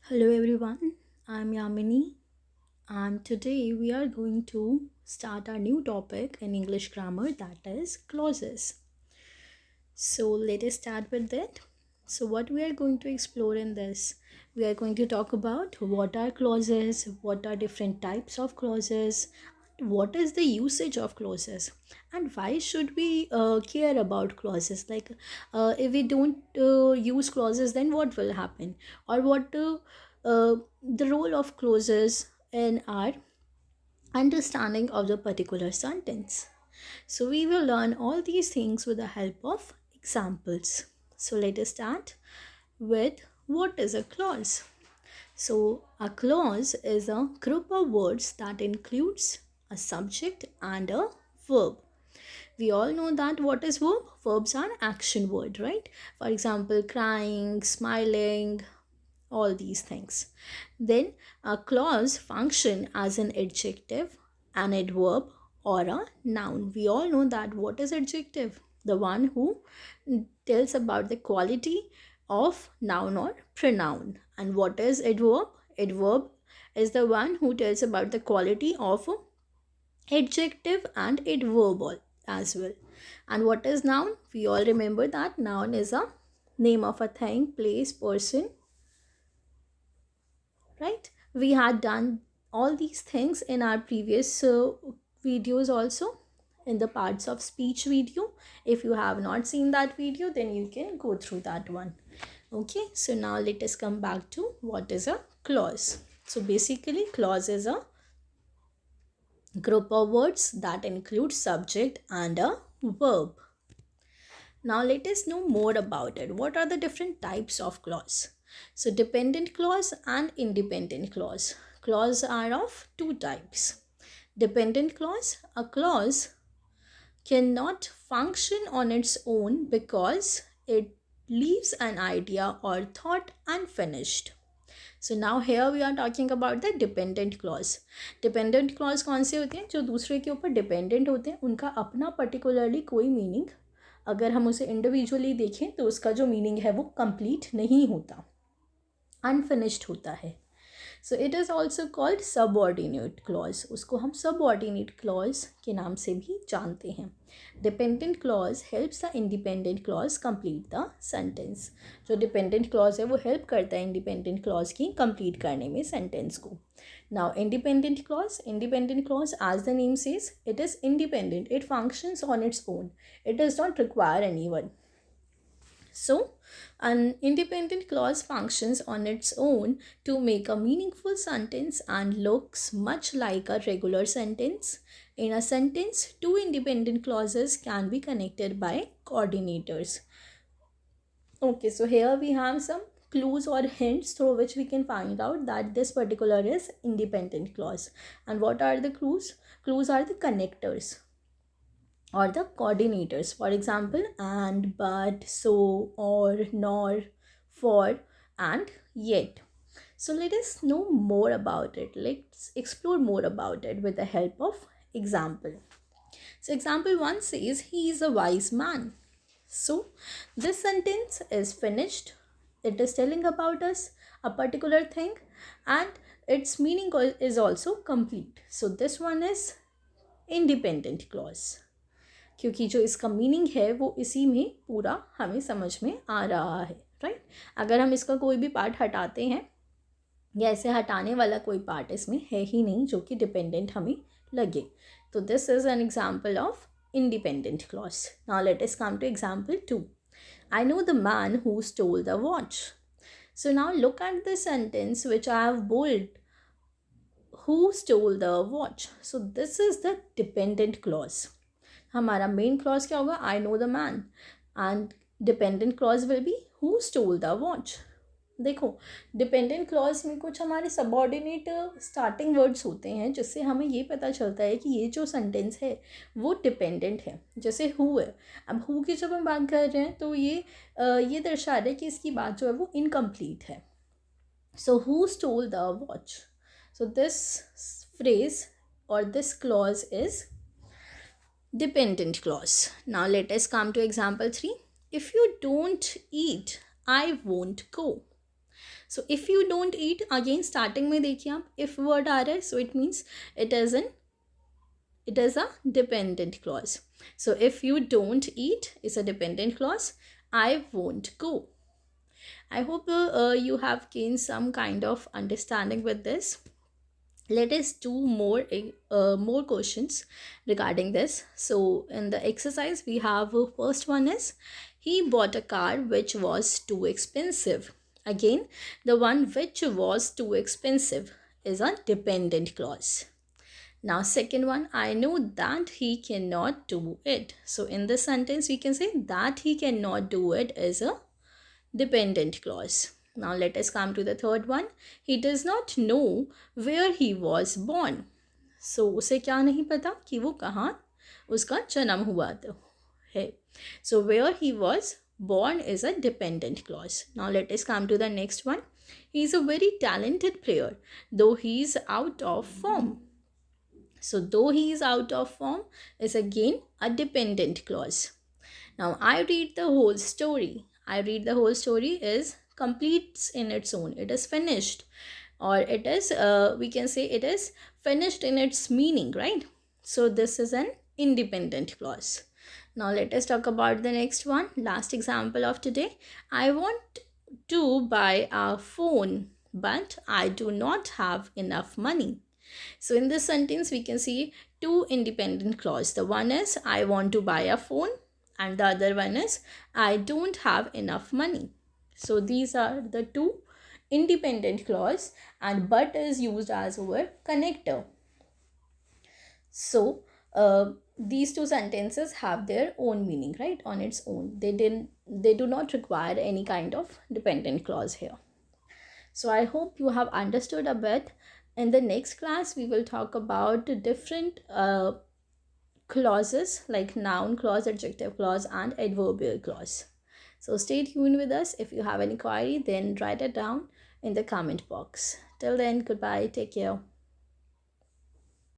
Hello everyone, I'm Yamini and today we are going to start our new topic in English grammar, that is clauses. So let us start with that. So what we are going to explore in this, we are going to talk about what are clauses, what are different types of clauses, what is the usage of clauses, and why should we care about clauses. Like if we don't use clauses, then what will happen, or what the role of clauses in our understanding of the particular sentence. So we will learn all these things with the help of examples. So let us start with what is a clause. So a clause is a group of words that includes a subject and a verb. We all know that what is verb? Verbs are action word, right? For example, crying, smiling, all these things. Then a clause function as an adjective, an adverb, or a noun. We all know that what is adjective? The one who tells about the quality of noun or pronoun. And what is adverb? Adverb is the one who tells about the quality of adjective and adverb as well. And what is noun? We all remember that noun is a name of a thing, place, person, right? We had done all these things in our previous videos also, in the parts of speech video. If you have not seen that video, then you can go through that one. Okay, so now let us come back to what is a clause. So basically clause is a group of words that include subject and a verb. Now let us know more about it. What are the different types of clause? So dependent clause and independent clause. Clause are of two types. Dependent clause, a clause cannot function on its own because it leaves an idea or thought unfinished. So now here we are talking about the dependent clause. Dependent clause कौन से होते हैं? जो दूसरे के ऊपर dependent होते हैं, उनका अपना particularly कोई meaning, अगर हम उसे इंडिविजुअली देखें तो उसका जो मीनिंग है वो कंप्लीट नहीं होता, अनफिनिश्ड होता है. So it is also called subordinate clause. उसको हम सबऑर्डिनेट क्लॉज के नाम से भी जानते हैं. Dependent clause helps the independent clause complete the sentence. जो डिपेंडेंट क्लॉज है वो हेल्प करता है इंडिपेंडेंट क्लॉज की कंप्लीट करने में सेंटेंस को. Now, independent clause, as the name says, it is independent. It functions on its own. It does not require anyone. So, an independent clause functions on its own to make a meaningful sentence and looks much like a regular sentence. In a sentence, two independent clauses can be connected by coordinators. Okay, so here we have some clues or hints through which we can find out that this particular is independent clause. And what are the clues? Clues are the connectors or the coordinators. For example, and, but, so, or, nor, for, and, yet. So let us know more about it. Let's explore more about it with the help of example. So example 1 says, he is a wise man. So this sentence is finished. It is telling about us a particular thing and its meaning is also complete. So this one is independent clause. क्योंकि जो इसका meaning है वो इसी में पूरा हमें समझ में आ रहा है, राइट. अगर हम इसका कोई भी पार्ट हटाते हैं या ऐसे हटाने वाला कोई पार्ट इसमें है ही नहीं जो कि डिपेंडेंट हमें लगे, तो this is an example of independent clause. Now let us come to example 2. I know the man who stole the watch. So now look at the sentence which I have bold. Who stole the watch? So this is the dependent clause. हमारा main clause क्या होगा? I know the man. And dependent clause will be who stole the watch. देखो, dependent clause में कुछ हमारे subordinate starting words होते हैं जिससे हमें ये पता चलता है कि ये जो सेंटेंस है वो डिपेंडेंट है. जैसे हु है. अब हु की जब हम बात कर रहे हैं तो ये दर्शा रहा है कि इसकी बात जो है वो इनकम्प्लीट है. So who stole the watch. So this phrase और this clause is dependent clause. Now let us come to example 3. If you don't eat, I won't go. So if you don't eat, again starting में देखिए आप if word आ रहा है, so it means it is a dependent clause. So if you don't eat is a dependent clause. I won't go. I hope you have gained some kind of understanding with this. Let us do more questions regarding this. So in the exercise we have first one is he bought a car which was too expensive. Again, the one which was too expensive is a dependent clause. Now second one, I know that he cannot do it. So in this sentence we can say that he cannot do it is a dependent clause. Now let us come to the third one. He does not know where he was born. So उसे क्या नहीं पता कि वो कहाँ उसका जन्म हुआ है. So where he was born is a dependent clause. Now let us come to the next one. He is a very talented player, though he is out of form. So though he is out of form is again a dependent clause. Now I read the whole story. I read the whole story is completes in its own. It is finished, or it is we can say it is finished in its meaning, right? So this is an independent clause. Now let us talk about the next one. Last example of today. I want to buy a phone, but I do not have enough money. So in this sentence we can see two independent clause. The one is I want to buy a phone, and the other one is I don't have enough money. So these are the two independent clause, and but is used as our connector. So these two sentences have their own meaning, right, on its own. They do not require any kind of dependent clause here. So I hope you have understood a bit. In the next class we will talk about different clauses like noun clause, adjective clause, and adverbial clause. So stay tuned with us. If you have any query, then write it down in the comment box. Till then, goodbye, take care.